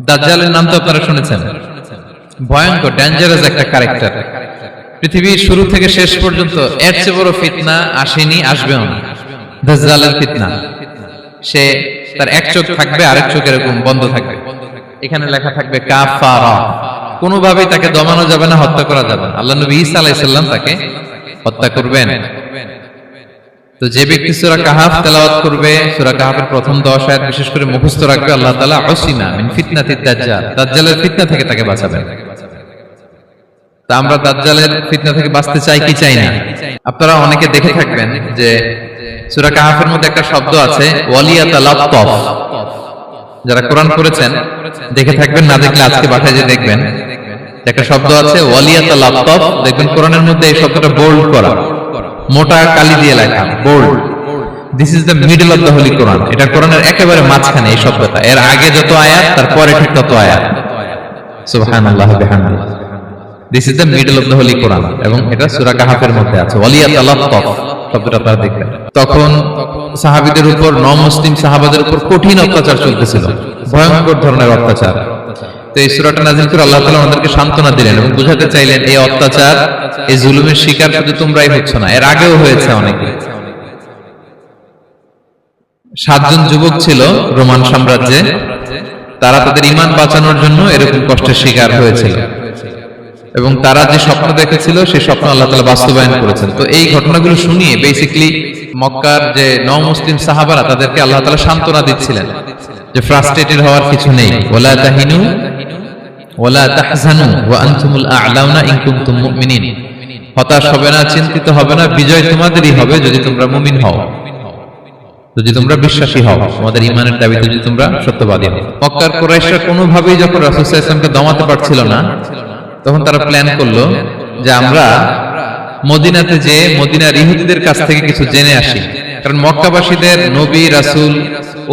দাজ্জালের নাম তো আপনারা শুনেছেন, ভয়ঙ্কর ডেঞ্জারাস একটা ক্যারেক্টার। পৃথিবীর শুরু থেকে শেষ পর্যন্ত এর চেয়ে বড় ফিতনা আসেনি, আসবেও না। দাজ্জালের ফিতনা, সে তার এক চোখ থাকবে, আরেক চোখ এরকম বন্ধ থাকবে, এখানে লেখা থাকবে কাফারা। কোনোভাবেই তাকে দমানো যাবে না, হত্যা করা যাবে না। আল্লাহ নবী ঈসা আলাইহিস সালাম তাকে হত্যা করবেন। তো যে ব্যক্তি সূরা কাহাফ তেলাওয়াত করবে, সূরা কাহাফের প্রথম 10 আয়াত বিশেষ করে মুখস্থ রাখবে, আল্লাহ তাআলা উসিমা মিন ফিতনাতিদ দাজ্জাল, দাজ্জালের ফিতনা থেকে তাকে বাঁচাবেন। তা আমরা দাজ্জালের ফিতনা থেকে বাঁচতে চাই কি চাই না? আপনারা অনেকে দেখে থাকবেন যে সূরা কাহাফের মধ্যে একটা শব্দ আছে ওয়ালিয়াতালাত্তাফ। যারা কোরআন পড়েছেন দেখে থাকবেন, না দেখলে আজকে বাসায় যে দেখবেন একটা শব্দ আছে ওয়ালিয়াতালাত্তাফ। দেখবেন কোরআনের মধ্যে এই শব্দটা বোল্ড করা, মোটা কালি দিয়ে লেখা, bold. This is the middle of the holy Quran. এটা কোরআনের একেবারে মাঝখানে এই শব্দটা। এর আগে যত আয়াত তার পরে ঠিক তত আয়াত। সুবহানাল্লাহ বিহামদিহি। This is the middle of the holy Quran, এবং এটা সূরা কাহাফের মধ্যে আছে ওয়ালিয়াতালাত্তাফ শব্দটা আপনারা দেখবেন। তখন সাহাবীদের উপর, নমুসলিম সাহাবাদের উপর কঠিন অত্যাচার চলতেছিল, ভয়ঙ্কর ধরনের অত্যাচার। তো এই সূরাটা নাযিল করে আল্লাহ তাআলা আমাদেরকে সান্ত্বনা দিলেন এবং বুঝাতে চাইলেন এই অত্যাচার, এই জুলুমের শিকার শুধু তোমরাই হচ্ছ না, এর আগেও হয়েছে অনেকে। 7 জন যুবক ছিল রোমান সাম্রাজ্যে, তারা তাদের ঈমান বাঁচানোর জন্য এরকম কষ্টের শিকার হয়েছিল, এবং তারা যে স্বপ্ন দেখেছিল সেই স্বপ্ন আল্লাহ তাআলা বাস্তবায়ন করেছেন। তো এই ঘটনাগুলো শুনিয়ে বেসিক্যালি মক্কার যে নও-মুসলিম সাহাবারা, তাদেরকে আল্লাহ তাআলা সান্ত্বনা দিচ্ছিলেন যে ফ্রাস্ট্রেটেড হওয়ার কিছু নেই। ওয়ালা তাহিনু ওয়ালা তাহজানু ওয়া আনতুমুল আ'লাউনা ইন কুনতুম মুমিনিন। হতাশ হবে না, চিন্তিত হবে না, বিজয় তোমাদেরই হবে যদি তোমরা মুমিন হও, যদি তোমরা বিশ্বাসী হও, তোমাদের ঈমানের দাবিতে যদি তোমরা সত্যবাদী হও। মক্কার কুরাইশরা কোনোভাবেই যখন রাসূল সাল্লাল্লাহু আলাইহি ওয়াসাল্লামকে দমাতে পারছিল না, তখন তারা প্ল্যান করলো যে আমরা মদিনাতে যে মদিনার ইহুদিদের কাছ থেকে কিছু জেনে আসি। কারণ মক্কাবাসীদের নবী, রাসূল,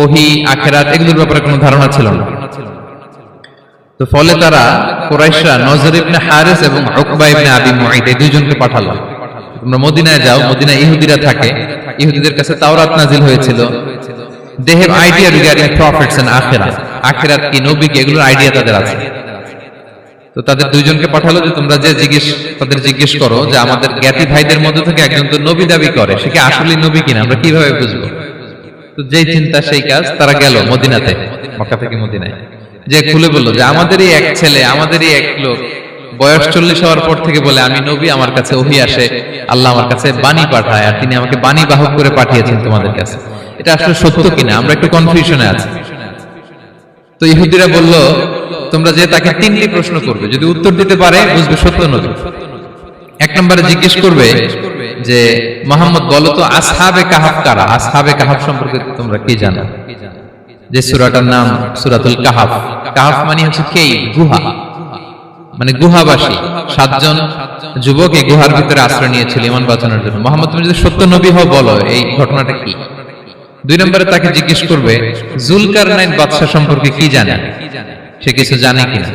ওহী, আখিরাত এগুলোর ব্যাপারে কোনো ধারণা ছিল না। তো ফলে তারা কুরাইশরা নজর ইবনে হারিস এবং উকবা ইবনে আবি মুঈত এই দুইজনকে পাঠালো, তোমরা মদিনায় যাও, মদিনায় ইহুদিরা থাকে, ইহুদিদের কাছে তাওরাত নাজিল হয়েছিল, they have idea regarding prophets and আখিরাত, আখিরাত কি, নবী কি, এগুলোর আইডিয়া তাদের আছে। তো তাদের দুইজনকে পাঠালো যে তোমরা যে তাদের জিজ্ঞেস করো যে আমাদের জ্ঞাতি ভাইদের মধ্যে থেকে একজন তো নবী দাবি করে, সে কি আসলে নবী কিনা, আমরা কিভাবে বুঝবো? তো যেই চিন্তা সেই কাজ, তারা গেল মদিনাতে, মক্কা থেকে মদিনায়, যে খুলে বললো যে আমাদেরই এক ছেলে, আমাদেরই এক লোক বয়স 40 হওয়ার পর থেকে বলে আমি নবী, আমার কাছে ওহী আসে, আল্লাহ আমার কাছে বাণী পাঠায়, আর তিনি আমাকে বাণী বাহক করে পাঠিয়েছেন তোমাদের কাছে। এটা আসলে সত্য কিনা, আমরা একটু কনফিউশনে আছি। তো ইহুদিরা বলল তোমরা যে তাকে 3টি প্রশ্ন করবে, যদি উত্তর দিতে পারে বুঝবে সত্য নবী। 1 নম্বরে জিজ্ঞেস করবে যে মুহাম্মদ বলো তো আসহাবে কাহাফ কারা, আসহাবে কাহাফ সম্পর্কে তোমরা কি জানো? যে সূরাটার নাম সূরাতুল কাহাফ। কাহাফ মানে হচ্ছে কেই, গুহা, মানে গুহাবাসী। 7 জন যুবক এই গুহার ভিতরে আশ্রয় নিয়েছিল ঈমান বাঁচানোর জন্য। মুহাম্মদ তুমি যদি সত্য নবী হও বলো এই ঘটনাটা কি। 2 নম্বরে তাকে জিজ্ঞেস করবে জুলকারনাইন বাদশা সম্পর্কে কি জানে, সে কিছু জানে কিনা।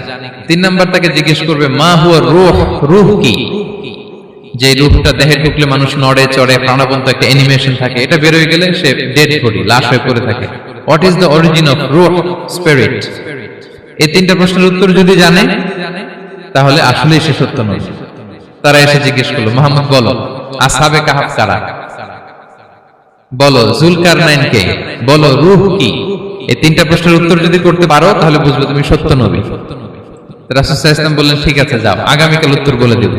3 নম্বর তাকে জিজ্ঞেস করবে মা হুয়া রূহ, রূহ কি, যে রূহটা দেহে ঢুকলে মানুষ নড়ে চড়ে, প্রাণবন্ত একটা অ্যানিমেশন থাকে, এটা বের হয়ে গেলে সে ডেড বডি, লাশ হয়ে পড়ে থাকে। What is the origin of রূহ, স্পিরিট। এই 3টা প্রশ্নের উত্তর যদি জানে তাহলে আসলেই সে সত্য নবী। তারা এসে জিজ্ঞেস করলো মুহাম্মদ বলো আসহাবে কাহাফ কারা, বলো জুলকারনাইন কে, বলো রূহ কি। এই 3টা প্রশ্নের উত্তর যদি করতে পারো তাহলে বুঝবে তুমি সত্য নবী। রাসূল সাল্লাল্লাহু আলাইহি ওয়াসাল্লাম বললেন ঠিক আছে যাও, আগামীকাল উত্তর বলে দেব।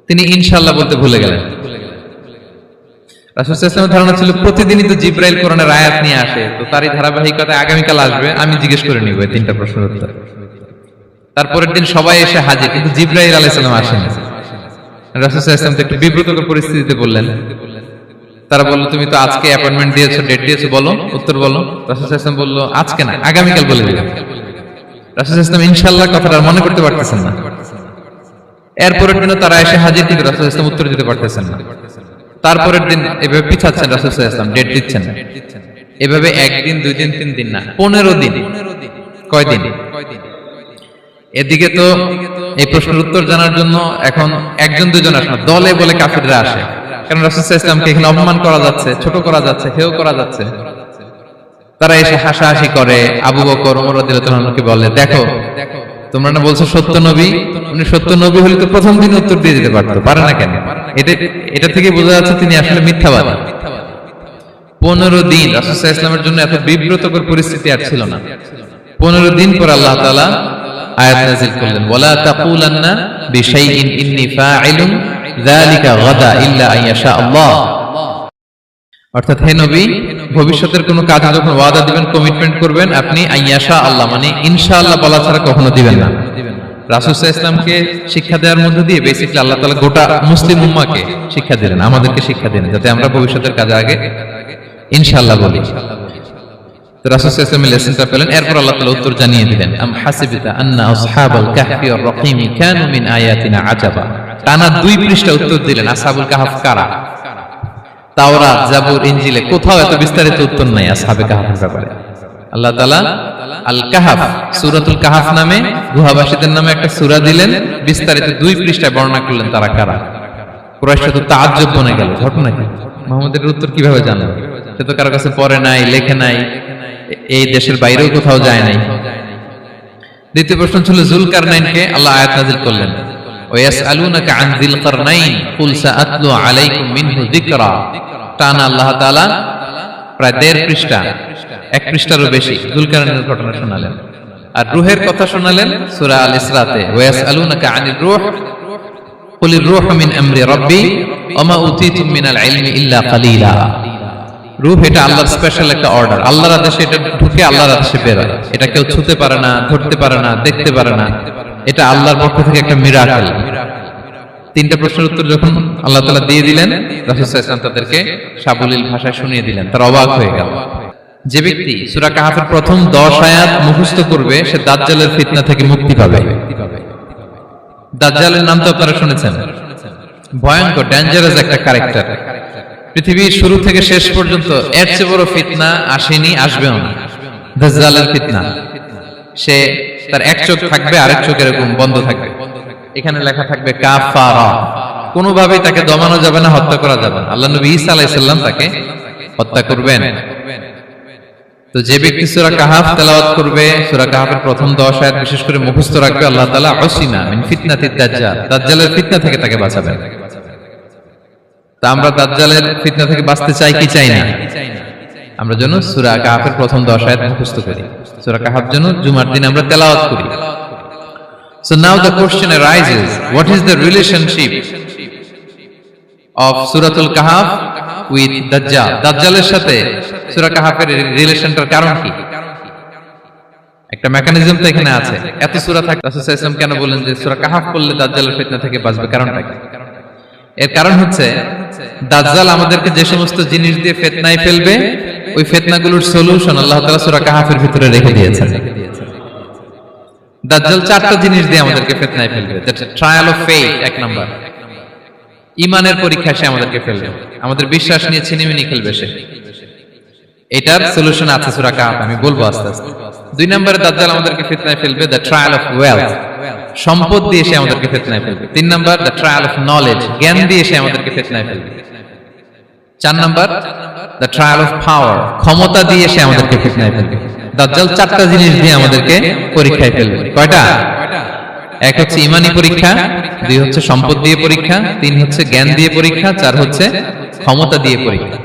তিনি ইনশাআল্লাহ বলতে ভুলে গেলেন। রাসূল সাল্লাল্লাহু আলাইহি ওয়াসাল্লামের ধারণা ছিল প্রতিদিনই তো জিবরাইল কোরআনের আয়াত নিয়ে আসে, তো তারই ধারাবাহিকতায় আগামীকাল আসবে, আমি জিজ্ঞেস করে নিব এই 3টা প্রশ্নের উত্তর। তারপরের দিন সবাই এসে হাজির, কিন্তু জিবরাইল আলাইহিস সালাম আসেনি। রাসূল সাল্লাল্লাহু আলাইহি ওয়াসাল্লাম তো একটু বিব্রতকর পরিস্থিতিতে বললেন। তারা বলল তুমি তো আজকে অ্যাপয়েন্টমেন্ট দিয়েছো, ডেট দিয়েছো, বলো উত্তর বলো। রাসূল সাল্লাল্লাহু আলাইহি ওয়াসাল্লাম বলল আজকে না, আগামীকাল বলে দিলাম। রাসূল সাল্লাল্লাহু আলাইহি ওয়াসাল্লাম ইনশাআল্লাহ কথাটা মনে করতে পারতেছেন না। এরপরের দিনও তারা এসে হাজির, কিন্তু রাসূল সাল্লাল্লাহু আলাইহি ওয়াসাল্লাম উত্তর দিতে পারতেছেন না। তারপরের দিন এভাবে পিছাচ্ছেন, রাসূল সাল্লাল্লাহু আলাইহি ওয়াসাল্লাম ডেট দিচ্ছেন না। এভাবে 1 দিন 2 দিন 3 দিন না, 15 দিন। কয় দিন? এদিকে তো এই প্রশ্নের উত্তর জানার জন্য এখন 1 2 জন আসে না, দলে বলে কাফিররা আসে। কারণ রাসূল সাল্লাল্লাহু আলাইহি ওয়াসাল্লামকে এখানে অপমান করা যাচ্ছে, ছোট করা যাচ্ছে, হেয় করা যাচ্ছে। তারা এসে হাসাহাসি করে, আবু বকর ওমর রাদিয়াল্লাহু আনহুকে বলে, দেখো তোমরা না বলছো সত্য নবী, উনি সত্য নবী হলে তো প্রথম দিন উত্তর দিয়ে দিতে পারতো, পারে না কেন? এটা থেকে বোঝা যাচ্ছে তিনি আসলে মিথ্যাবাদী। 15 দিন রাসূল সাল্লাল্লাহু আলাইহি ওয়াসাল্লামের জন্য এত বিব্রতকর পরিস্থিতি আর ছিল না। 15 দিন পর আল্লাহ তাআলা আয়াত নাযিল করলেন, ওয়ালা তাকুলান্না বিশাইইন ইন্নী ফাইলুন যালিকা গাদা ইল্লা আইয়াশা আল্লাহ। অর্থাৎ হে নবী, ভবিষ্যতের কোনো কাজে যখন ওয়াদা দিবেন, কমিটমেন্ট করবেন, আপনি আইয়াশা আল্লাহ মানে ইনশাআল্লাহ বলা ছাড়া কখনো দিবেন না। রাসূল সাল্লাল্লাহু আলাইহি ওয়াসাল্লামকে শিক্ষা দেওয়ার মধ্য দিয়ে বেসিক্যালি আল্লাহ তাআলা গোটা মুসলিম উম্মাহকে শিক্ষা দিলেন, আমাদেরকে শিক্ষা দিলেন, যাতে আমরা ভবিষ্যতের কাজে আগে ইনশাআল্লাহ বলি। তো রাসূল সাল্লাল্লাহু আলাইহি ওয়াসাল্লাম লেসনটা পেলেন, এরপর আল্লাহ তাআলা উত্তর জানিয়ে দিলেন, আম হাসিবিতা আন্না আসহাবাল কাহফি ওয়ার রাকিম কানু মিন আয়াতিনা আজাবা। টানা 2 পৃষ্ঠা উত্তর দিলেন আসহাবুল কাহফ কারা। তাওরাত, জাবুর, ইনজিলে কোথাও এত বিস্তারিত উত্তর নাই আসহাবে কাহফের ব্যাপারে। আল্লাহ তাআলা আল কাহফ, সূরাতুল কাহফ নামে গুহাবাসীদের নামে একটা সূরা দিলেন, বিস্তারিত 2 পৃষ্ঠায় বর্ণনা করলেন তারা কারা। কুরাইশরা তো তাআজ্জুব বনে গেল, ঘটনা কি, মুহাম্মদের উত্তর কিভাবে জানলো? সে তো কারো কাছে পড়ে নাই, লেখে নাই, এই দেশের বাইরেও কোথাও যায় নাই। দ্বিতীয় প্রশ্ন ছিল যুলকারনাইনকে আল্লাহ আয়াত নাযিল করলেন, ওয়াসআলুনাকা আন যিলকারনাইন কুল সাআতলু আলাইকুম মিনহু যিকরা। টানা আল্লাহ তাআলা প্রায় 1.5 পৃষ্ঠা, 1 পৃষ্ঠারও বেশি যুলকারনাইনের ঘটনা শোনালেন। আর রূহের কথা শোনালেন সূরা আল ইসরাতে, ওয়াসআলুনাকা আনির রূহ কুলির রূহু মিন আমরি রাব্বি ওয়া মা উতীতুম মিনাল ইলমি ইল্লা কালিলা। রূহ এটা আল্লাহর স্পেশাল একটা অর্ডার, আল্লাহর আদেশে এটা ঢুকে আল্লাহর আদেশে বের হয়, এটা কেউ ছুঁতে পারে না, ধরতে পারে না, দেখতে পারে না, এটা আল্লাহর পক্ষ থেকে একটা মিরাকেল। 3টা প্রশ্নের উত্তর যখন আল্লাহ তাআলা দিয়ে দিলেন, রাসূল সাল্লাল্লাহু আলাইহি ওয়াসাল্লাম তাদেরকে সাবলীল ভাষায় শুনিয়ে দিলেন, তারা অবাক হয়ে গেল। যে ব্যক্তি সূরা কাহফের প্রথম 10 আয়াত মুখস্থ করবে, সে দাজ্জালের ফিতনা থেকে মুক্তি পাবে। দাজ্জালের নাম তো আপনারা শুনেছেন, ভয়ঙ্কর ডেঞ্জারাস একটা ক্যারেক্টার। পৃথিবীর শুরু থেকে শেষ পর্যন্ত এর চেয়ে বড় ফিতনা আসেনি, আসবেও না। দাজ্জালের ফিতনা, সে তার এক চোখ থাকবে, আরেক চোখ এরকম বন্ধ থাকবে, এখানে লেখা থাকবে কাফারা। কোনোভাবেই তাকে দমানো যাবে না, হত্যা করা যাবে না। আল্লাহ নবী ঈসা আলাইহিস সালাম তাকে হত্যা করবেন। তো যে ব্যক্তি সূরা কাহফ তেলাওয়াত করবে, সূরা কাহফের প্রথম 10 আয়াত বিশেষ করে মুখস্থ রাখবে, আল্লাহ তাআলা উসিমা মিন ফিতনাতিদ দাজ্জাল, দাজ্জালের ফিতনা থেকে তাকে বাঁচাবেন। তা আমরা দাজ্জালের ফিতনা থেকে বাঁচতে চাই কি চাই না? আমরা যেন সূরা কাহফের প্রথম 10 আয়াত মুখস্থ করি, সূরা কাহফ যেন জুমার দিন আমরা তেলাওয়াত করি। So now the question arises, what is the relationship of Suratul Kahf with Dajjal? দাজ্জালের সাথে সূরা কাহফের রিলেশনটার কারণ কি? একটা মেকানিজম তো এখানে আছে। এত সূরা থাকে, রাসূল সাল্লাল্লাহু আলাইহি ওয়াসাল্লাম কেন বলেন যে সূরা কাহফ পড়লে দাজ্জালের ফিতনা থেকে বাঁচবে? কারণটা কি? এর কারণ হচ্ছে দাজ্জাল আমাদেরকে যে সমস্ত জিনিস দিয়ে ফিতনায় ফেলবে, ওই ফিতনাগুলোর সলিউশন আল্লাহ তাআলা সূরা কাহফের ভিতরে রেখে দিয়েছেন। দাজ্জাল 4টা জিনিস দিয়ে আমাদেরকে ফিতনায় ফেলবে। That's trial of faith, 1 number. ঈমানের পরীক্ষা সে আমাদেরকে ফেলবে, আমাদের বিশ্বাস নিয়ে ছিনিমিনি খেলবে সে। এটার সলিউশন আছে সূরা কাহফ, আমি বলবো আস্তে আস্তে। 2 নম্বরে দাজ্জাল আমাদেরকে ফিতনায় ফেলবে, দ্য ট্রায়াল অফ ওয়েলথ, সম্পদ দিয়ে সে আমাদেরকে ফিতনায় ফেলবে। 3 নম্বর দ্য ট্রায়াল অফ নলেজ, জ্ঞান দিয়ে সে আমাদেরকে ফিতনায় ফেলবে। 4 নম্বর দ্য ট্রায়াল অফ পাওয়ার, ক্ষমতা দিয়ে সে আমাদেরকে ফিতনায় ফেলবে। দাজ্জাল 4টা জিনিস দিয়ে আমাদেরকে পরীক্ষায় ফেলবে। কয়টা? 1 হচ্ছে ঈমানি পরীক্ষা, 2 হচ্ছে সম্পদ দিয়ে পরীক্ষা, 3 হচ্ছে জ্ঞান দিয়ে পরীক্ষা, 4 হচ্ছে ক্ষমতা দিয়ে পরীক্ষা।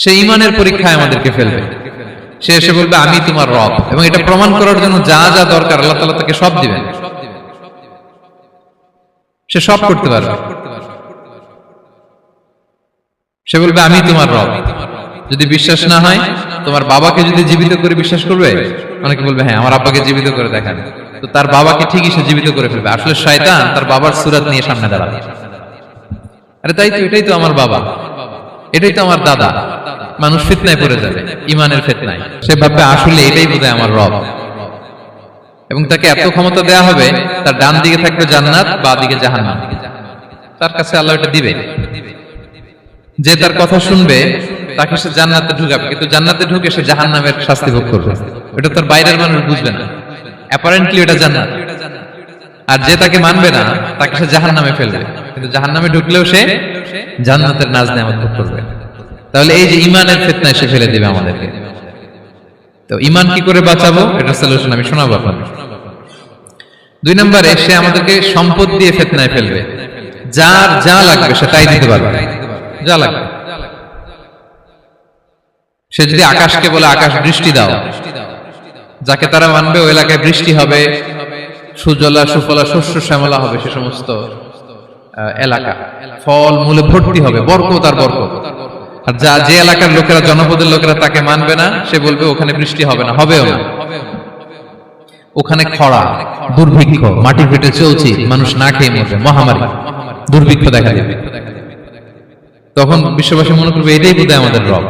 সে ঈমানের পরীক্ষায় আমাদেরকে ফেলবে। সে এসে বলবে আমি তোমার রব, এবং এটা প্রমাণ করার জন্য যা যা দরকার আল্লাহ তাআলা তাকে সব দিবেন, সে সব করতে পারবে। সে বলবে আমি তোমার রব। যদি বিশ্বাস না হয়, তোমার বাবাকে যদি জীবিত করে বিশ্বাস করবে? অনেকে বলবে হ্যাঁ আমার আব্বাকে জীবিত করে দেখান, তো তার বাবাকে ঠিকই সে জীবিত করে ফেলবে। আসলে শয়তান তার বাবার সূরত নিয়ে সামনে দাঁড়াবে, আরে তাই তো, এটাই তো আমার বাবা, এটাই তো আমার দাদা। মানুষ ফিতনায় পড়ে যাবে, ঈমানের ফিতনায়। সে ভাববে আসলে এটাই বোধহয় আমার রব, এবং তাকে এত ক্ষমতা দেয়া হবে, তার ডান দিকে থাকবে জান্নাত, বাঁ দিকে জাহান্নাম। তার কাছে আল্লাহ এটা দিবে। যে তার কথা শুনবে তাকে সে জান্নাতে ঢুকাবে, কিন্তু জান্নাতে ঢুকে সে জাহান্নামের শাস্তি ভোগ করবে। এটা তার বাইরের মানুষ বুঝবে না, অ্যাপারেন্টলি এটা জান্নাত। আর যে তাকে মানবে না, তাকে সে জাহান্নামে ফেলবে, কিন্তু জাহান্নামে ঢুকলেও সে জান্নাতের নাজ নেয়ামত ভোগ করবে। তাহলে এই যে ইমানের ফিতনা এসে ফেলে দিবে আমাদেরকে। তো ইমান কি করে বাঁচাবো, এটা সলিউশন আমি শোনাবো আপনাদের। 2 নম্বরে সে আমাদেরকে সম্পদ দিয়ে ফিতনায় ফেলবে। যার যা লাগবে সে তাই দিতে পারবে, যা লাগবে। সে যদি আকাশকে বলে আকাশ বৃষ্টি দাও, যাকে তারা মানবে ওই এলাকায় বৃষ্টি হবে, সুজলা সুফলা শস্য শ্যামলা হবে, সে সমস্ত এলাকা ফল মূলে ভর্তি হবে, বরকত আর বরকত। আর যে এলাকার লোকেরা, জনপদের লোকেরা তাকে মানবে না, সে বলবে ওখানে বৃষ্টি হবে না, হবেও না, ওখানে খরা, দুর্ভিক্ষ, মাটি ফেটে চলছে, মানুষ না খেয়ে মরবে, মহামারী দুর্ভিক্ষ দেখা দেবে। তখন বিশ্ববাসী মনে করবে এটাই বোধহয় আমাদের রব।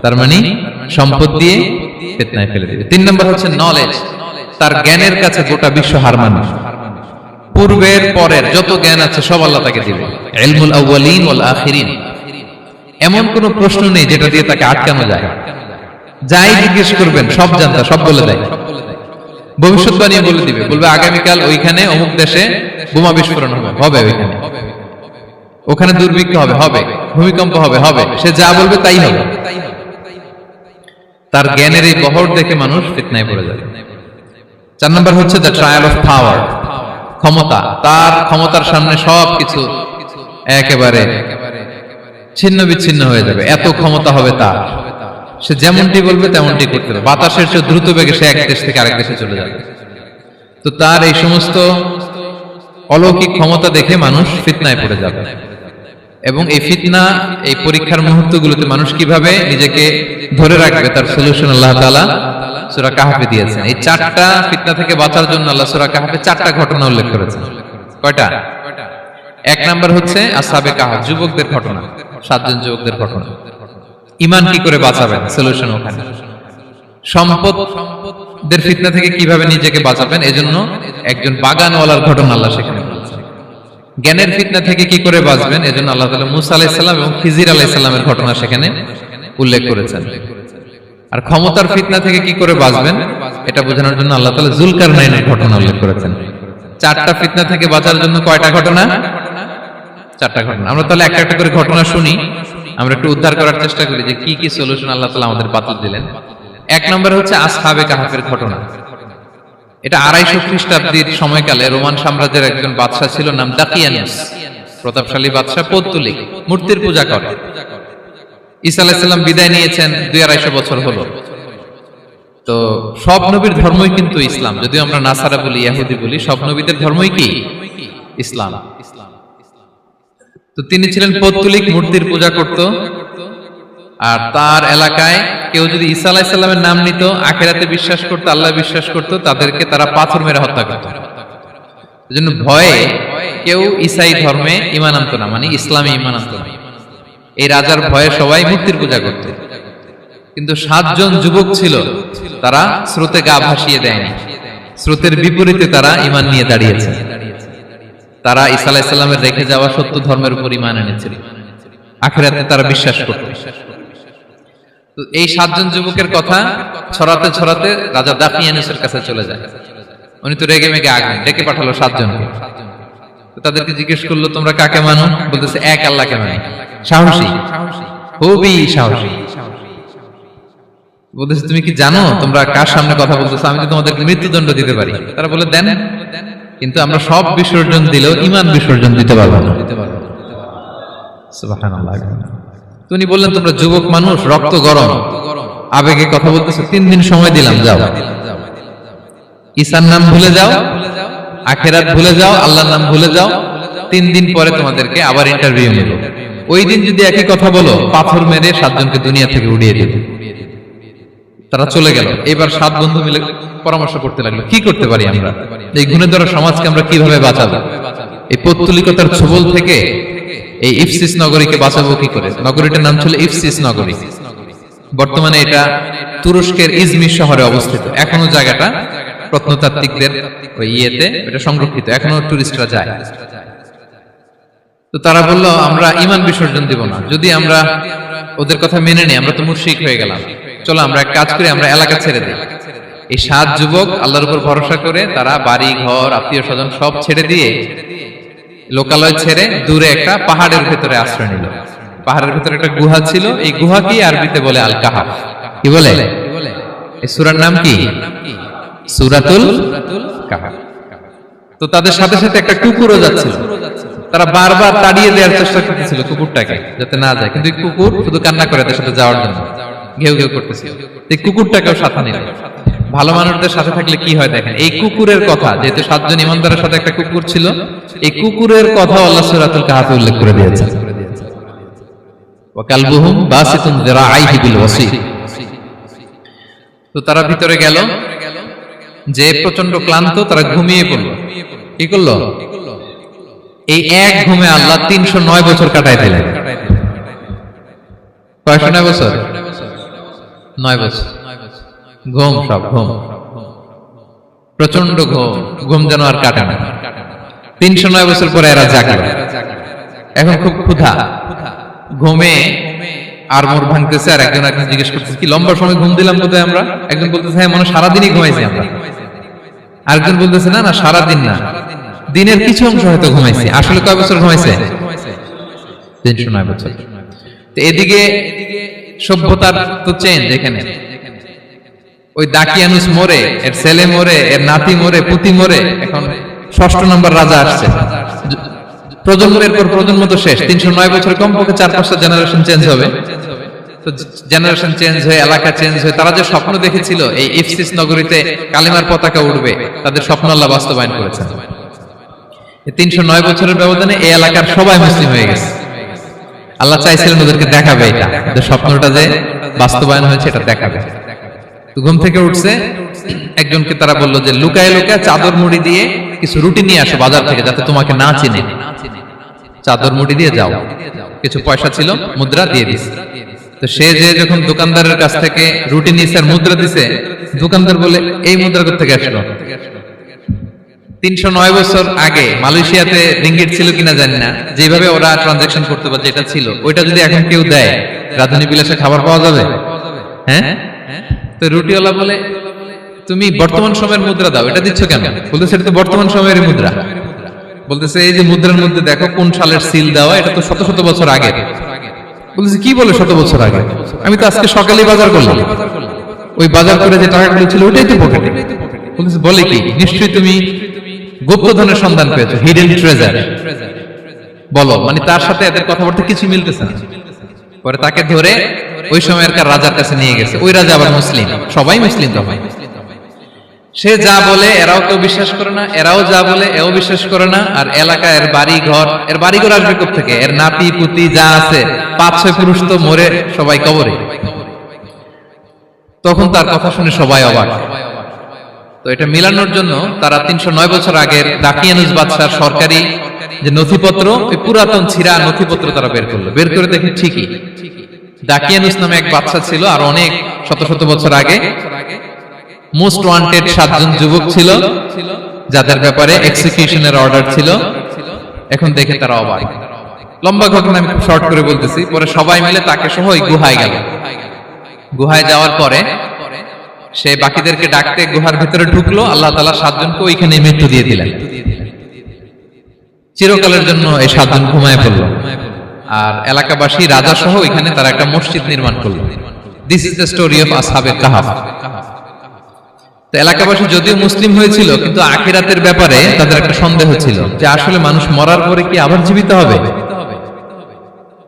তার মানে সম্পদ দিয়ে ফিতনায় ফেলে দিবে। 3 নম্বর হচ্ছে নলেজ। তার জ্ঞানের কাছে গোটা বিশ্ব হার মানবে। পূর্বের পরের যত জ্ঞান আছে সব আল্লাহ তাকে দিবে। ইলমুল আউয়ালিন ওয়াল আখিরিন, এমন কোন প্রশ্ন নেই যেটা দিয়ে তাকে আটকানো যায়। যাই জিজ্ঞেস করবেন সব জানতা, সব বলে দেয়। ভবিষ্যৎবাণী বলে দিবে, বলবে আগামীকাল ওইখানে অমুক দেশে বোমা বিস্ফোরণ হবে, হবে ওইখানে, ওখানে দুর্ভিক্ষ হবে, হবে, ভূমিকম্প হবে, হবে। সে যা বলবে তাই হবে। তার জ্ঞানের এই বহর দেখে মানুষ ফিতনায় পড়ে যাবে। 4 নম্বর হচ্ছে দ্য ট্রায়াল অফ পাওয়ার, ক্ষমতা। তার ক্ষমতার সামনে সবকিছু একেবারে ছিন্ন বিচ্ছিন্ন হয়ে যাবে, এত ক্ষমতা হবে তার। সে যেমনটি বলবে তেমনটি করতে হবে। বাতাসের চেয়ে দ্রুত বেগে সে এক দেশ থেকে আরেক দেশে চলে যাবে। তো তার এই সমস্ত অলৌকিক ক্ষমতা দেখে মানুষ ফিতনায় পড়ে যাবে। এবং এই ফিতনা, এই পরীক্ষার মুহূর্তগুলোতে মানুষ কিভাবে নিজেকে ধরে রাখবে তার সলিউশন আল্লাহ তাআলা সূরা কাহফে দিয়েছেন। এই 4টা ফিতনা থেকে বাঁচার জন্য আল্লাহ সূরা কাহফে 4টা ঘটনা উল্লেখ করেছেন। কয়টা? 1 নাম্বার হচ্ছে আসহাবে কাহফ, যুবকদের ঘটনা, 7 জন যুবকদের ঘটনা। ঈমান কি করে বাঁচাবেন, সলিউশন ওখানে। সম্পদের ফিতনা থেকে কিভাবে নিজেকে বাঁচাবেন, এজন্য একজন বাগানওয়ালার ঘটনা আল্লাহ সেখানে বলেছেন। জ্ঞানের ফিতনা থেকে কি করে বাঁচবেন, এজন্য আল্লাহ তাআলা মুসা আলাইহিস সালাম এবং খিজির আলাইহিস সালামের ঘটনা সেখানে উল্লেখ করেছেন। আর ক্ষমতার ফিতনা থেকে কি করে বাঁচবেন এটা বোঝানোর জন্য আল্লাহ তাআলা যুলকারনাইনের ঘটনা উল্লেখ করেছেন। 4টা ফিতনা থেকে বাঁচার জন্য কয়টা ঘটনা? 4টা ঘটনা। আমরা তাহলে একটা একটা করে ঘটনা শুনি, আমরা একটু উদ্ধার করার চেষ্টা করি যে কি কি সলিউশন আল্লাহ তাআলা আমাদের বাতলে দিলেন। 1 নম্বর হচ্ছে আসহাবে কাহফের ঘটনা। এটা 250 খ্রিস্টাব্দের সময়কালে রোমান সাম্রাজ্যের একজন বাদশা ছিল, নাম দাকিয়ানুস, প্রতাপশালী বাদশা, পৌত্তলিক, মূর্তির পূজা করে। ঈসা আলাইহিস সালাম বিদায় নিয়েছেন, 200-250 বছর হলো। তো সব নবীর ধর্মই কিন্তু ইসলাম, যদিও আমরা নাসারা বলি, ইহুদি বলি, সব নবীদের ধর্মই কি ইসলাম। তো তিনি ছিলেন পৌত্তলিক, মূর্তির পূজা করত। আর তার এলাকায় কেউ যদি ঈসা আলাইহিস সালামের নাম নিত, আখিরাতে বিশ্বাস করত, আল্লাহ বিশ্বাস করত, তাদেরকে তারা পাথর মেরে হত্যা করত। এজন্য ভয়ে কেউ ঈসাই ধর্মে ঈমান আনতো না, মানে ইসলামে ঈমান আনতো না। এই রাজার ভয়ে সবাই মূর্তির পূজা করত। কিন্তু 7 জন যুবক ছিল, তারা স্রোতে গা ভাসিয়ে দেয়নি, স্রোতের বিপরীতে তারা ঈমান নিয়ে দাঁড়িয়েছে। তারা ঈসা আলাইহিস সালামের রেখে যাওয়া সত্য ধর্মের উপর ঈমান এনেছিল, আখিরাতে তারা বিশ্বাস করত। তো এই 7 জন যুবকের কথা ছড়াতে ছড়াতে রাজা দাকিয়ানুসের কাছে চলে যায়। উনি তো রেগে মেগে আগুন, ডেকে পাঠালো 7 জনকে। তো তাদেরকে জিজ্ঞেস করলো, তোমরা কাকে মানো? বলতেছে এক আল্লাহকে মানি। সাহসী, খুবই সাহসী। বলতেছে তুমি কি জানো তোমরা কার সামনে কথা বলতেছো? আমি তো তোমাদেরকে মৃত্যুদণ্ড দিতে পারি। তারা বলে দেন, কিন্তু আমরা সব বিসর্জন দিলেও ঈমান বিসর্জন দিতে পারবো না। সুবহানাল্লাহ। উনি বললেন, তোমরা যুবক মানুষ, রক্ত গরম, আবেগে কথা বলতেছো, 3 দিন সময় দিলাম, যাও, ঈসার নাম ভুলে যাও, আখিরাত ভুলে যাও, আল্লাহর নাম ভুলে যাও। 3 দিন পরে তোমাদেরকে আবার ইন্টারভিউ নেব। ওই দিন যদি একই কথা বলো, পাথর মেরে 7 জনকে দুনিয়া থেকে উড়িয়ে দেবে। তারা চলে গেল। এবার 7 বন্ধু মিলে পরামর্শ করতে লাগলো, কি করতে পারি আমরা, এই গুণেধর সমাজকে আমরা কিভাবে বাঁচাবো, এই পৌত্তলিকতার ছোবল থেকে এই ইফসিস নগরীকে বাঁচাবো কি করে। নগরীটার নাম ছিল ইফসিস নগরী। বর্তমানে এটা তুরস্কের ইজমির শহরে অবস্থিত। এখনো জায়গাটা প্রত্নতাত্ত্বিকদের ওই ইয়েতে এটা সংরক্ষিত, এখনো টুরিস্টরা যায়। তো তারা বলল, আমরা ঈমান বিসর্জন দিব না, যদি আমরা ওদের কথা মেনে নিই আমরা তো মুশরিক হয়ে গেলাম, চলো আমরা এক কাজ করি, আমরা এলাকা ছেড়ে দিই। এই 7 যুবক আল্লাহর উপর ভরসা করে তারা বাড়ি ঘর, আত্মীয় স্বজন সব ছেড়ে দিয়ে, লোকালয় ছেড়ে দূরে একটা পাহাড়ের ভেতরে আশ্রয় নিল। পাহাড়ের ভিতরে একটা গুহা ছিল, এই গুহাকে আরবিতে বলে আল কাহাফ। কি বলে? এই সূরার নাম কি? সূরাতুল কাহাফ। তো তাদের সাথে সাথে একটা কুকুরও যাচ্ছিল, তারা বারবার তাড়িয়ে দেওয়ার চেষ্টা করতেছিল কুকুরটাকে যাতে না যায়, কিন্তু কুকুর শুধু কান্না করে তার সাথে যাওয়ার জন্য ঘেউ ঘেউ করতেছিল। এই কুকুরটাকেও সাথে নিল। ভালো মানুষদের সাথে থাকলে কি হয় দেখেন, এই কুকুরের কথা, যেহেতু 7 জন ইমানদারের সাথে একটা কুকুর ছিল, এই কুকুরের কথা আল্লাহ সূরাতুল কাহাফে উল্লেখ করে দিয়েছেন। ওয়া কালবুহুম বাসিতুন যিরাআইহি বিল ওয়াসিল। তো তারা ভিতরে গেল, যে প্রচন্ড ক্লান্ত, তারা ঘুমিয়ে পড়ল। কি করলো? এই এক ঘুমে আল্লাহ 309 বছর কাটাই দিলেন। কয়শো 9 বছর? 9 বছর ঘুম, সব ঘুম, প্রচন্ড ঘুম, ঘুম যেন আর কাটে না। 309 বছর পরে এরা জাগলো। এখন খুব ক্ষুধা, ঘুমে আর মোর ভাঙতেছে, আর একজন জিজ্ঞেস করতেছে কি লম্বা সময় ঘুম দিলাম কোথায় আমরা? একজন বলতেছে হ্যাঁ মনে সারাদিনই ঘুমাইছি আমরা। আরেকজন বলতেছে না না সারাদিন না, দিনের কিছু অংশ হয়তো ঘুমাইছি। আসলে কয় বছর ঘুমাইছে? 309 বছর। তো এদিকে সভ্যতার তো চেঞ্জ। এখানে ওই দাকিয়ানুস মরে, এর ছেলে মরে, এর নাতি মরে, পুতি মরে, এখন 6ষ্ঠ নম্বর রাজা আসছে। প্রজন্মের পর প্রজন্ম তো শেষ। 309 বছর কমপক্ষে 4-5টা জেনারেশন চেঞ্জ হবে। তো জেনারেশন চেঞ্জ হয়ে, এলাকা চেঞ্জ হয়ে, তারা যে স্বপ্ন দেখেছিল এই ইফসিস নগরীতে কালিমার পতাকা উঠবে, তাদের স্বপ্ন আল্লাহ বাস্তবায়ন করেছেন। 309 বছরের ব্যবধানে এই এলাকার সবাই মুসলিম হয়ে গেছে। আল্লাহ চাইছিলেন ওদেরকে দেখাবে এটা, যে স্বপ্নটা যে বাস্তবায়ন হয়েছে এটা দেখাবে। তো ঘুম থেকে উঠছে, একজনকে তারা বললো যে লুকায় লুকায় চাদর মুড়ি দিয়ে কিছু রুটি নিয়ে আসো বাজার থেকে, যাতে তোমাকে না চিনে। চাদর মুড়ি দিয়ে যাও। কিছু পয়সা ছিল, মুদ্রা দিয়ে দিস। তো সে যে যখন দোকানদারের কাছ থেকে রুটি নিয়েছে আর মুদ্রা দিছে, দোকানদার বলে এই মুদ্রা কোথা থেকে আসলো? 309 বছর আগে মালয়েশিয়াতে রিঙ্গিট ছিল কিনা জানি না, যেভাবে ওরা ট্রানজাকশন করতে পারে যেটা ছিল, ওইটা যদি এখন কেউ দেয়, রাজধানী বিলাসে খাবার পাওয়া যাবে? হ্যাঁ। তো রুটিওয়ালা বলে তুমি বর্তমান সময়ের মুদ্রা দাও, এটা দিচ্ছ কেন? বলতেছে এটা তো বর্তমান সময়ের মুদ্রা। বলতেছে এই যে মুদ্রার মধ্যে দেখো কোন সালের সিল দেওয়া, এটা তো শত শত বছর আগে। বলতেছে কি বলে শত বছর আগে? আমি তো আজকে সকালে বাজার করলাম, ওই বাজার করে যে টাকাগুলো ছিল ওইটাই তো পকেটে। বলতেছে বলে কি, নিশ্চয়ই তুমি গুপ্তধনের সন্ধান পেয়েছো, হিডেন ট্রেজার। বলো, মানে তার সাথে এদের কথাবার্তা কিছু মিলতেছে না। পরে তাকে ধরে ওই সময়কার রাজার কাছে নিয়ে গেছে। ওই রাজা আবার মুসলিম, সবাই মুসলিম তখন। সে যা বলে এরাও কেউ বিশ্বাস করে না, এরাও যা বলে এও বিশ্বাস করে না। আর এলাকা এর বাড়ি ঘর আসবে কোত্থেকে? এর নাতি পুতি যা আছে 5-6 পুরুষ তো মরে সবাই কবরে। তখন তার কথা শুনে সবাই অবাক। তো এটা মিলানোর জন্য তারা 309 বছর আগের দাকিয়ানুস বাদশার সরকারি যে নথিপত্র, ওই পুরাতন ছিঁড়া নথিপত্র তারা বের করলো। বের করে দেখে ঠিকই দাকিয়ানুস নামে এক বাদশা ছিল, আর অনেক শত শত বছর আগে মোস্ট ওয়ান্টেড 7 জন যুবক ছিল, যাদের ব্যাপারে এক্সিকিউশনের অর্ডার ছিল। এখন দেখে তারা অবাক। লম্বা ঘটনা আমি খুব শর্ট করে বলতেছি। পরে সবাই মিলে তাকে সহ ওই গুহায় গেল। গুহায় যাওয়ার পরে সে বাকিদেরকে ডাকতে গুহার ভিতরে ঢুকলো। আল্লাহ তাআলা 7 জনকে ওইখানে মৃত্যু দিয়ে দিলেন। চিরকালের জন্য এই 7 জন ঘুমায় পড়লো। আর এলাকাবাসী রাজা সহ ওইখানে তারা একটা মসজিদ নির্মাণ করলো। This is the story of আসহাবে কাহাফ। তো এলাকাবাসী যদিও মুসলিম হয়েছিল, কিন্তু আখিরাতের ব্যাপারে তাদের একটা সন্দেহ ছিল যে আসলে মানুষ মরার পরে কি আবার জীবিত হবে?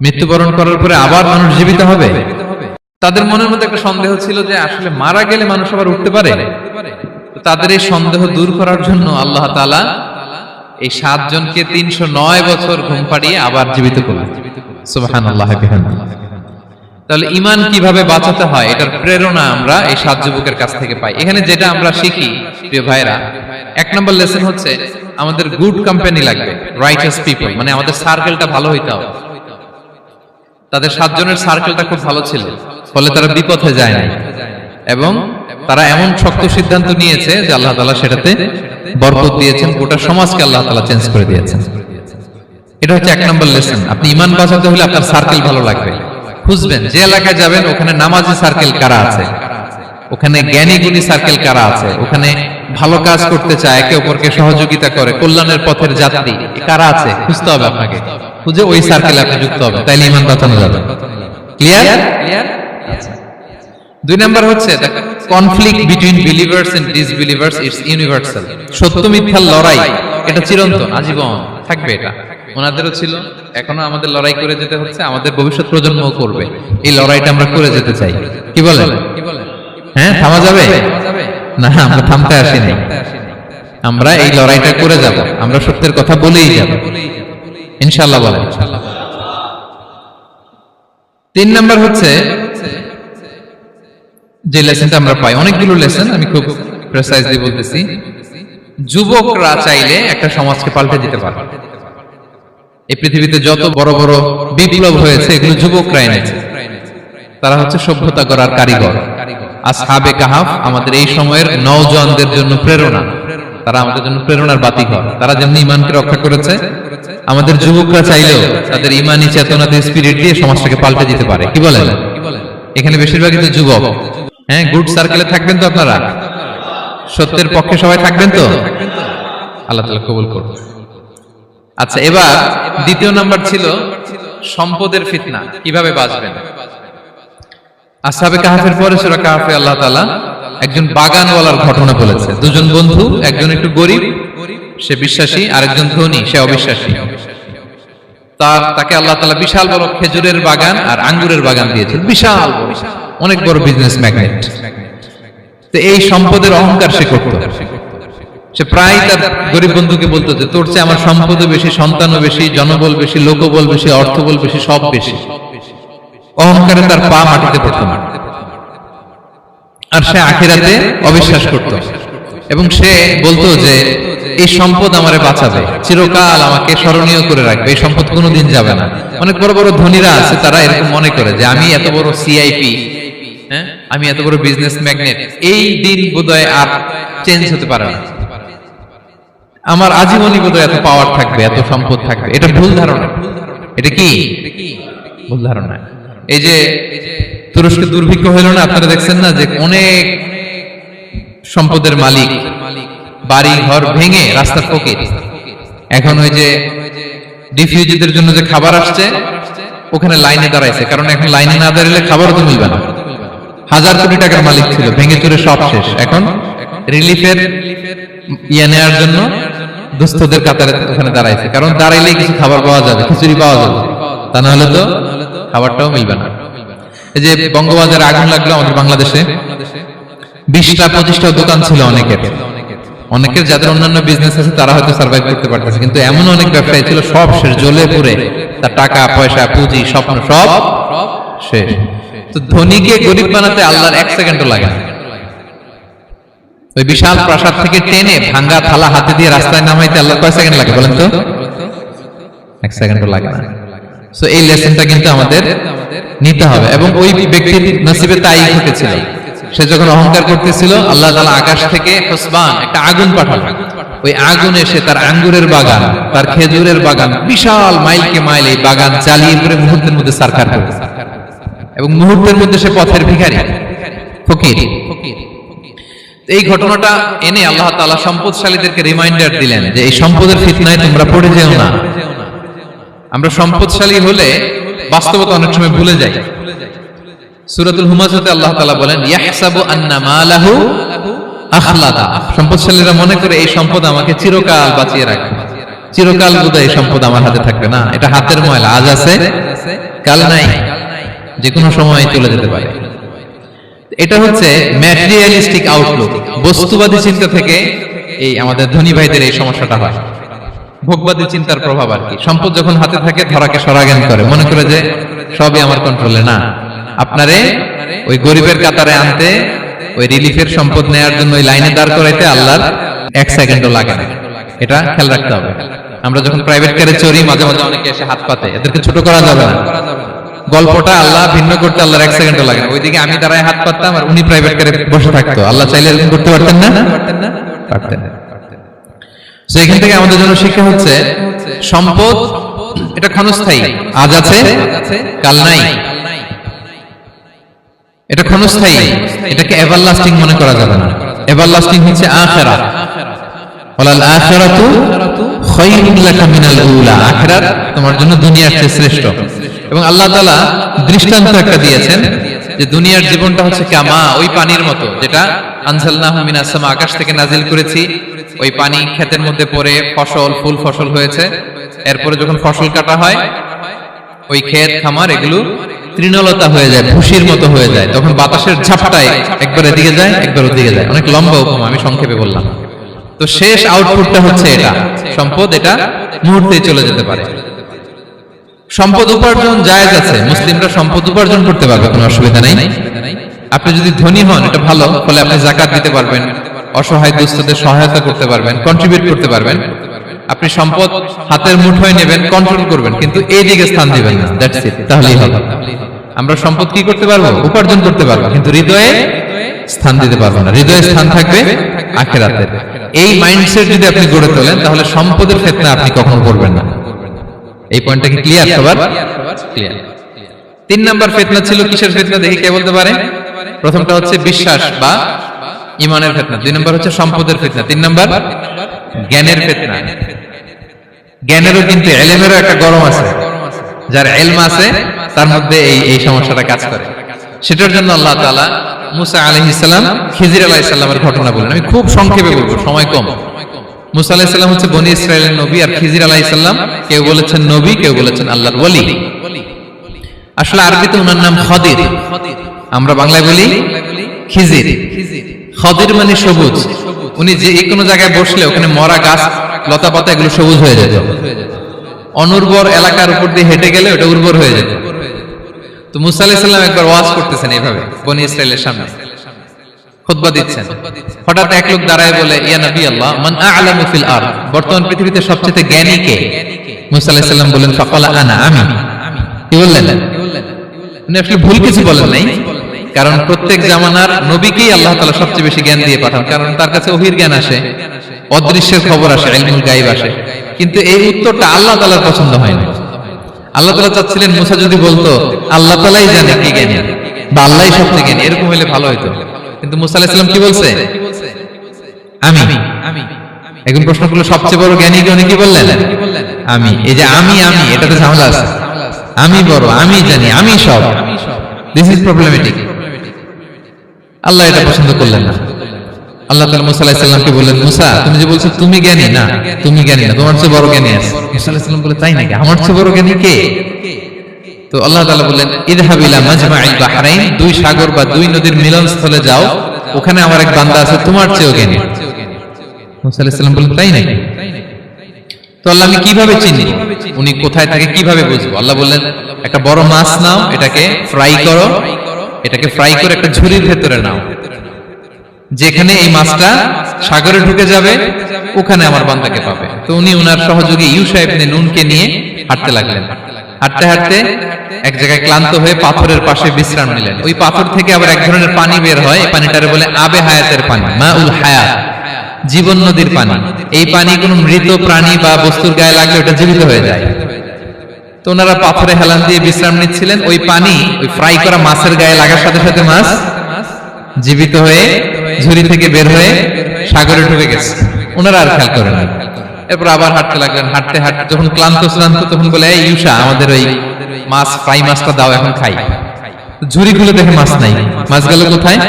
মৃত্যুবরণ করার পরে আবার মানুষ জীবিত হবে? তাদের মনের মধ্যে একটা সন্দেহ ছিল যে আসলে মারা গেলে মানুষ আবার উঠতে পারে। তাদের এই সন্দেহ দূর করার জন্য আল্লাহ তাআলা এই 7 জনকে 309 বছর ঘুম পাড়িয়ে আবার জীবিত করলেন। সুবহানাল্লাহ বিহামদিহি। তাহলে ঈমান কিভাবে বাঁচাতে হয়, এটার প্রেরণা আমরা এই 7 যুবকের কাছ থেকে পাই। এখানে যেটা আমরা শিখি প্রিয় ভাইরা, 1 নম্বর লেসন হচ্ছে আমাদের গুড কোম্পানি লাগবে, রাইটাস পিপল, মানে আমাদের সার্কেলটা ভালো হইতে হবে। তাদের 7 জনের সার্কেলটা খুব ভালো ছিল, ফলে তারা বিপথে যায় না, এবং তারা এমন শক্ত সিদ্ধান্ত নিয়েছে যে আল্লাহ তাআলা সেটাতে বরকত দিয়েছেন, গোটা সমাজকে আল্লাহ তাআলা চেঞ্জ করে দিয়েছেন। এটা হচ্ছে 1 নম্বর লেসন। আপনি ঈমান বাঁচাতে হলে আপনার সার্কেল ভালো লাগবে। খুঁজবেন যে এলাকায় যাবেন ওখানে নামাজি সার্কেল কারা আছে, ওখানে জ্ঞানী গুণী সার্কেল কারা আছে, ওখানে ভালো কাজ করতে চায়, একে অপরকে সহযোগিতা করে, কল্যাণের পথের যাত্রী কারা আছে, খুঁজতে হবে আপনাকে। খুঁজে ওই সার্কেলে আপনি যুক্ত হবেন, তাইলে ঈমান বাঁচানো যাবে। ক্লিয়ার? দুই নাম্বার হচ্ছে conflict between believers and disbelievers it's universal. সত্য মিথ্যার লড়াই এটা চিরন্তন, আজীবন থাকবে। এটা ওনাদেরও ছিল, এখনো আমাদের লড়াই করে যেতে হচ্ছে, আমাদের ভবিষ্যৎ প্রজন্মও করবে। এই লড়াইটা আমরা করে যেতে চাই। কি বলেন? হ্যাঁ, থামা যাবে না? আমরা থামতে আসিনি, আমরা এই লড়াইটা করে যাব, আমরা সত্যের কথা বলেই যাব ইনশাআল্লাহ। বলেন। তিন নাম্বার হচ্ছে যে লেসনটা আমরা পাই, অনেকগুলো লেসন, আমি খুব প্রেসাইজলি বলতেছি। যুবকরা চাইলে একটা সমাজকে পাল্টে দিতে পারে। এই পৃথিবীতে যত বড় বড় বিপ্লব হয়েছে এগুলো যুবকরা এনেছে। তারা হচ্ছে সভ্যতা গড়ার কারিগর। আসহাবে কাহাফ আমাদের এই সময়ের নওজওয়ানদের জন্য প্রেরণা, তারা আমাদের জন্য প্রেরণার বাতিঘর। তারা যেমন ঈমানকে রক্ষা করেছে, আমাদের যুবকরা চাইলেও তাদের ঈমানি চেতনাতে স্পিরিট দিয়ে সমাজটাকে পাল্টে দিতে পারে। কি বলেন? এখানে বেশিরভাগই তো যুবক। হ্যাঁ, গুড সার্কেলে থাকবেন তো আপনারা? সত্যের পক্ষে সবাই থাকবেন তো? আল্লাহ তাআলা কবুল করুন। আচ্ছা, এবার দ্বিতীয় নাম্বার ছিল সম্পদের ফিতনা, কিভাবে বাঁচবেন। আসহাবে কাহাফের পরে সূরা কাহাফে আল্লাহ তাআলা একজন বাগানওয়ালার ঘটনা বলেছে। দুজন বন্ধু, একজন একটু গরিব, সে বিশ্বাসী, আরেকজন ধনী, সে অবিশ্বাসী। তাকে আল্লাহ তাআলা বিশাল বড় খেজুরের বাগান আর আঙ্গুরের বাগান দিয়েছেন, বিশাল অনেক বড় বিজনেস ম্যাগনেট। তো এই সম্পদের অহংকার সে করত। সে প্রায় তার গরিব বন্ধুকে বলতো যে তোর চেয়ে আমার সম্পদও বেশি, সন্তানও বেশি, জনবল বেশি, লোকবল বেশি, অর্থবল বেশি, সব বেশি। অহংকারে তার পা মাটিতে পড়তো না। আর সে আখিরাতে অবিশ্বাস করত এবং সে বলতো যে এই সম্পদ আমারে বাঁচাবে, চিরকাল আমাকে স্মরণীয় করে রাখবে, এই সম্পদ কোনোদিন যাবে না। অনেক বড় বড় ধনীরা আছে, তারা এরকম মনে করে যে আমি এত বড় সিআইপি, হ্যাঁ, আমি এত বড় বিজনেস ম্যাগনেট, এই দিন বোধহয় আর চেঞ্জ হতে পারে না, আমার আজীবনই বোধহয় এত পাওয়ার থাকবে, এত সম্পদ থাকবে। এটা ভুল ধারণা। এটা কি ভুল ধারণা? এই যে তুরস্কে দুর্ভিক্ষ হইল না, আপনারা দেখছেন না যে অনেক সম্পদের মালিক বাড়ি ঘর ভেঙে রাস্তার ফকির। এখন ওই যে রিফিউজিদের জন্য যে খাবার আসছে ওখানে লাইনে দাঁড়াইছে, কারণ এখন লাইনে না দাঁড়ালে খাবারও তো মিলবে না। 1000 কোটি টাকার মালিক ছিল, ভেঙে চুরে সব শেষ। এখন রিলিফের নেওয়ার জন্য দুস্থদের কাতারে ওখানে দাঁড়াইছে, কারণ দাঁড়াইলেই কিছু খাবার পাওয়া যাবে, খিচুড়ি পাওয়া যাবে, তা না হলে তো খাবারটাও মিলবে না। এই যে বঙ্গবাজারে আগুন লাগলো আমাদের বাংলাদেশে, 20টা-25টা দোকান ছিল অনেকের যাদের অন্যান্য বিজনেস আছে তারা হয়তো সার্ভাইভ করতে পারতেছে, কিন্তু এমন অনেক ব্যবসায়ী ছিল সব শেষ, জ্বলে পুড়ে তার টাকা পয়সা পুঁজি স্বপ্ন সব শেষ। তো ধনীকে গরিব বানাতে আল্লাহর 1 সেকেন্ডও লাগে না। ওই বিশাল প্রাসাদ থেকে টেনে ভাঙ্গা থালা হাতে দিয়ে রাস্তায় নামাইতে আল্লাহর কয় সেকেন্ড লাগে বলেন তো? 1 সেকেন্ডও লাগে না। সো এই লেসনটা কিন্তু আমাদের নিতে হবে। এবং ওই ব্যক্তির নসিবে তাই ঘটেছিল। সে যখন অহংকার করতেছিল, আল্লাহ তাআলা আকাশ থেকে হুসবান একটা আগুন পাঠালো। ওই আগুন এসে তার আঙ্গুরের বাগান, তার খেজুরের বাগান, বিশাল মাইলকে মাইল এই বাগান জ্বালিয়ে পুরো মুহূর্তের মধ্যে সারখার করে, এবং মুহূর্তের মধ্যে সে পথের ভিখারি, ফকির। এই ঘটনাটা এনে আল্লাহ তাআলা সম্পদশালীদেরকে রিমাইন্ডার দিলেন যে এই সম্পদের ফিতনায় তোমরা পড়ে যেও না। আমরা সম্পদশালী হলে বাস্তবতা অনেক সময় ভুলে যাই। সূরাতুল হুমাযাতে আল্লাহ তাআলা বলেন ইয়াহসাবু আন্না মালাহু আখলাদা। সম্পদশালীরা মনে করে এই সম্পদ আমাকে চিরকাল বাঁচিয়ে রাখবে, চিরকাল বোধহয় এই সম্পদ আমার হাতে থাকবে না। এটা হাতের ময়লা, আজ আছে কাল নাই, যে কোনো সময় চলে যেতে পারে। এটা হচ্ছে ম্যাটেরিয়ালিস্টিক আউটলুক, বস্তুবাদী চিন্তা থেকে এই আমাদের ধনী ভাইদের এই সমস্যাটা হয়। ভোগবাদী চিন্তার প্রভাব আর কি। সম্পদ যখন হাতে থাকে ধরাকে সরাজ্ঞান করে, মনে করে যে সবই আমার কন্ট্রোলে। না, আপনারে ওই গরিবের কাতারে আনতে, ওই রিলিফের সম্পদ নেয়ার জন্য ওই লাইনে দাঁড় করাইতে আল্লাহর 1 সেকেন্ডও লাগে না। এটা খেয়াল রাখতে হবে। আমরা যখন প্রাইভেট কারে চড়ি, মাঝে মাঝে অনেকে এসে হাত পাতে, এদেরকে ছোট করা যাবে না। গল্পটা আল্লাহ ভিন্ন করতে আল্লাহর 1 সেকেন্ডও লাগে না। ওইদিকে আমি দাঁড়ায় হাত পাততাম আর উনি প্রাইভেট কারে বসে থাকতো। আল্লাহ চাইলে এরকম করতে পারতেন না? পারতেন। তো এখান থেকে আমাদের জন্য শিক্ষা হচ্ছে সম্পদ এটা ক্ষণস্থায়ী, আজ আছে কাল নাই। এটা ক্ষণস্থায়ী, এটাকে এভারলাস্টিং মনে করা যাবে না। এভারলাস্টিং হচ্ছে আখিরাত। ওয়ালাল আখিরাতু খায়রুল লাকা মিনাল উলা, আখিরাত তোমার জন্য দুনিয়ার চেয়ে শ্রেষ্ঠ। এবং আল্লাহ তাআলা দৃষ্টান্ত একটা দিয়েছেন যে দুনিয়ার জীবনটা হচ্ছে কামা, ওই পানির মতো যেটা আনজালনাহু মিনাস সামা, আকাশ থেকে নাজিল করেছি। ওই পানি ক্ষেতের মধ্যে পড়ে ফসল, ফুল ফসল হয়েছে। এরপরে যখন ফসল কাটা হয়, ওই ক্ষেত খামার এগুলো তৃণলতা হয়ে যায়, ভুসির মতো হয়ে যায়। তখন বাতাসের ঝাপটায় একবার এদিকে যায়, একবার ওদিকে যায়। অনেক লম্বা উপমা, আমি সংক্ষেপে বললাম। তো শেষ আউটপুটটা হচ্ছে এটা, সম্পদ এটা মুহূর্তেই চলে যেতে পারে। সম্পদ উপার্জন জায়েজ আছে, মুসলিমরা সম্পদ উপার্জন করতে পারবে, কোনো অসুবিধা নাই। আপনি যদি ধনী হন এটা ভালো, ফলে আপনি যাকাত দিতে পারবেন, অসহায় দুস্থদের সহায়তা করতে পারবেন, কন্ট্রিবিউট করতে পারবেন। আপনি সম্পদ হাতের মুঠোয় নেবেন, কন্ট্রোল করবেন, কিন্তু এই দিকে স্থান দিবেন না, দ্যাটস ইট, তাহলেই হবে। আমরা সম্পদ কি করতে পারবো? উপার্জন করতে পারবো, কিন্তু হৃদয়ে স্থান দিতে পারবো না। হৃদয়ে স্থান থাকবে আখিরাতের। এই মাইন্ডসেট যদি আপনি গড়ে তোলেন, তাহলে সম্পদের ফিতনা আপনি কখনো করবেন না। এই পয়েন্টটা কি ক্লিয়ার সবার? ক্লিয়ার। 3 নাম্বার ফিতনা ছিল কিসের ফিতনা, দেখি কে বলতে পারে? প্রথমটা হচ্ছে বিশ্বাস বা ঈমানের ফিতনা, 2 নাম্বার হচ্ছে সম্পদের ফিতনা, 3 নাম্বার জ্ঞানের ফিতনা। জ্ঞানেরও কিন্তু ইলমেরও একটা গরম আছে, যার ইলম আছে তার মধ্যে এই সমস্যাটা কাজ করে। সেটার জন্য আল্লাহ তাআলা মুসা আলাইহিস সালাম, খিজির আলাইহিস সালামের ঘটনা বলেন। আমি খুব সংক্ষেপে বলবো, সময় কম। মুসা আলাইহিস সালাম হচ্ছে বনি ইসরাইলের নবী, আর খিজির আলাইহিস সালাম কেউ বলেছেন নবী, কেউ বলেছেন আল্লাহর ওলি। আসলে আরবিতে ওনার নাম খদির, আমরা বাংলায় বলি খিজির। খদির মানে সবুজ। উনি যে কোনো জায়গায় বসলে ওখানে মরা গাছ, লতা পাতা এগুলো সবুজ হয়ে যেত। অনুর্বর এলাকার উপর দিয়ে হেঁটে গেলে ওটা উর্বর হয়ে যেত। তো মুসা আলাইহিস সালাম একবার ওয়াজ করতেছেন এইভাবে বনি ইসরাইলের সামনে, খুতবা দিচ্ছেন। হঠাৎ এক লোক দাঁড়ায় বলে, ইয়া নবী আল্লাহ, মান আ'লামু ফিল আরদ, বর্তমান পৃথিবীতে সবচেয়ে জ্ঞানী কে? মুসা আলাইহিস সালাম বলেন, ফাকালা আনা, আমি। কি বললেন? উনি আসলে ভুল কিছু বলেন নাই, কারণ প্রত্যেক জামানার নবীকেই আল্লাহ তাআলা সবচেয়ে বেশি জ্ঞান দিয়ে পাঠান, কারণ তার কাছে ওহীর জ্ঞান আসে, অদৃশ্যের খবর আসে, ইলমুল গায়ব আসে। কিন্তু এই উত্তরটা আল্লাহ তাআলার পছন্দ হয় না। আল্লাহ তাআলা চাচ্ছিলেন মুসা যদি বলতো আল্লাহ তাআলাই জানে কে জ্ঞানী বা আল্লাহই সবচেয়ে জ্ঞানী, এরকম হলে ভালো হতো। কিন্তু মুসা আলাইহিস সালাম কি বলছে? আমি। এখন প্রশ্ন করলো সবচেয়ে বড় জ্ঞানী কে? উনি কি বললেন? আমি। এই যে আমি এটাতে ঝামেলা আছে। আমি বড়, আমি জানি, আমি সব, দিস ইজ প্রবলেমেটিক। আল্লাহ এটা পছন্দ করলেন না। আল্লাহ তাআলা মুসা আলাইহিস সালামকে বললেন, মুসা তুমি যে বলছো তুমি জ্ঞানী, না তুমি জ্ঞানী না, তোমার চেয়ে বড় জ্ঞানী আছে। মুসা আলাইহিস সালাম বলে, তাই নাকি? আমার চেয়ে বড় জ্ঞানী কে? তো আল্লাহ তাআলা বললেন, ইযহাব ইলা মাজমাইল বাহরাইন, 2 সাগর বা 2 নদীর মিলনস্থলে যাও, ওখানে আমার এক বান্দা আছে তোমার চেয়েও জ্ঞানী। মুসা আলাইহিস সালাম বললেন, তাই নাকি? তো আল্লাহ আমি কিভাবে চিনি উনি কোথায় থাকে, কিভাবে বুঝবো? আল্লাহ বললেন, একটা বড় মাছ নাও, এটাকে ফ্রাই করো, এটাকে ফ্রাই করে একটা ঝুড়ির ভেতরে নাও, যেখানে এই মাছটা সাগরে ঢুকে যাবে ওখানে আমার বান্দাকে পাবে। তো উনি ওনার সহযোগী ইউশা ইবনে নুনকে নিয়ে হাঁটতে লাগলেন। হাঁটতে হাঁটতে এক জায়গায় ক্লান্ত হয়ে পাথরের পাশে বিশ্রাম নিলেন। ওই পাথর থেকে আবার এক ধরনের পানি বের হয়, এই পানিটারে বলে আবে হায়াতের পানি, মাউল হায়াত, জীবন নদীর পানি। এই পানি কোনো মৃত প্রাণী বা বস্তুর গায়ে লাগলে ওটা জীবিত হয়ে যায়। তো ওনারা পাথরে হেলান দিয়ে বিশ্রাম নিচ্ছিলেন। ওই পানি ওই ফ্রাই করা মাছের গায়ে লাগার সাথে সাথে মাছ জীবিত হয়ে ঝুড়ি থেকে বের হয়ে সাগরে ঢুকে গেছে। ওনারা আর খেয়াল করেন না। এরপর আবার হাঁটতে লাগলেন। হাঁটতে হাঁটতে যখন ক্লান্ত তখন বলে, এই ইউশা, আমাদের ওই মাছ ফ্রাই মাছটা দাও, এখন খাই। ঝুড়ি খুলে দেখে মাছ নাই। মাছ গেল কোথায়?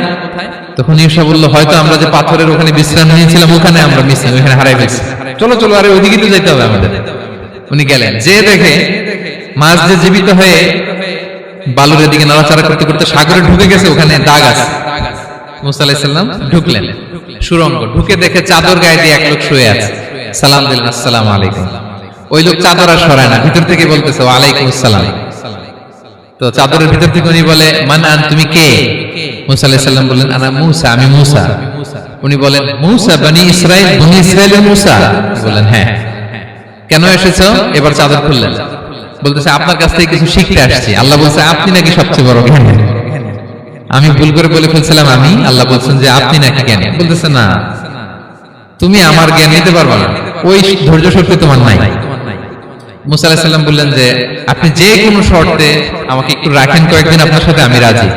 তখন ইউশা বলল, হয়তো আমরা যে পাথরের ওখানে বিশ্রাম নিয়েছিলাম ওখানে আমরা ওখানে হারাই ফেলছি। চলো চলো, আরে ওইদিকে তো যেতে হবে আমাদের। উনি গেলেন, যে দেখে মাছ যে জীবিত হয়ে বালুর দিকে নাড়াচাড়া করতে করতে সাগরে ঢুকে গেছে, ওখানে দাগ আছে। মুসা আলাইহিস সালাম ঢুকলেন সুরঙ্গ, ঢুকে দেখে চাদর গায়ে দিয়ে এক লোক শুয়ে আছে। সালাম দিলেন, আসসালামু আলাইকুম। ওই লোক চাদর আর সরায় না, ভিতর থেকে বলতেছে, ওয়া আলাইকুম আসসালাম। তো চাদরের ভিতর থেকে উনি বলে, মান আন, তুমি কে? মুসা আলাইহিস সালাম বললেন, আনা মুসা, আমি মুসা। উনি বলেন, মুসা বনি ইসরাইল, বনি ইসরাইলের মুসা? বললেন, হ্যাঁ। কেন এসেছো? এবার চাদর খুললেন, বলতেছে, আপনার কাছ থেকে কিছু শিখতে আসছি। আল্লাহ বলছে, আপনি নাকি সবচেয়ে বড় জ্ঞানী। আমি ভুল করে বলে ফেলছিলাম আমি, আল্লাহ বলছেন যে আপনি নাকি জ্ঞানী। বলতেছে, না, তুমি আমার জ্ঞান নিতে পারবে না, ওই ধৈর্য শক্তি তোমার নাই। মুসা আলাইহিস সালাম বললেন যে, আপনি যে কোনো শর্তে আমাকে একটু রাখেন কয়েকদিন আপনার সাথে, আমি রাজি।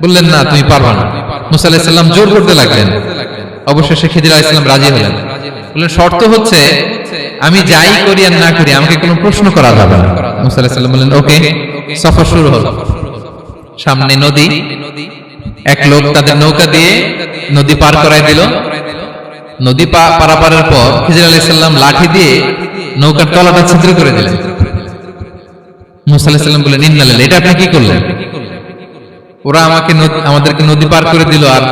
বললেন, না তুমি পারবে না। মুসা আলাইহিস সালাম জোর করতে লাগলেন। অবশেষে খিজির আলাইহিস সালাম রাজি হলেন, বললেন শর্ত হচ্ছে আমি যাই করি আর না করি আমাকে কোনো প্রশ্ন করা যাবে না। মুসা আলাইহিস সালাম বললেন ওকে। সফর শুরু হলো। সামনে নদী, এক লোক তাদের নৌকা দিয়ে নদী পার করায় দিল। নদী পারাপারের পর খিজির আলাইহিস সালাম লাঠি দিয়ে নৌকার তলাটা ছিদ্র করে দিলেন। মুসা আলাইহিস সালাম বললেন ইন্না লিল্লাহি, এটা আপনি কি করলেন? ওরা আমাদেরকে নদী পার করে দিল, আর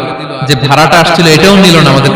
যে ভাড়াটা আসছিল এটাও নিল না আমাদের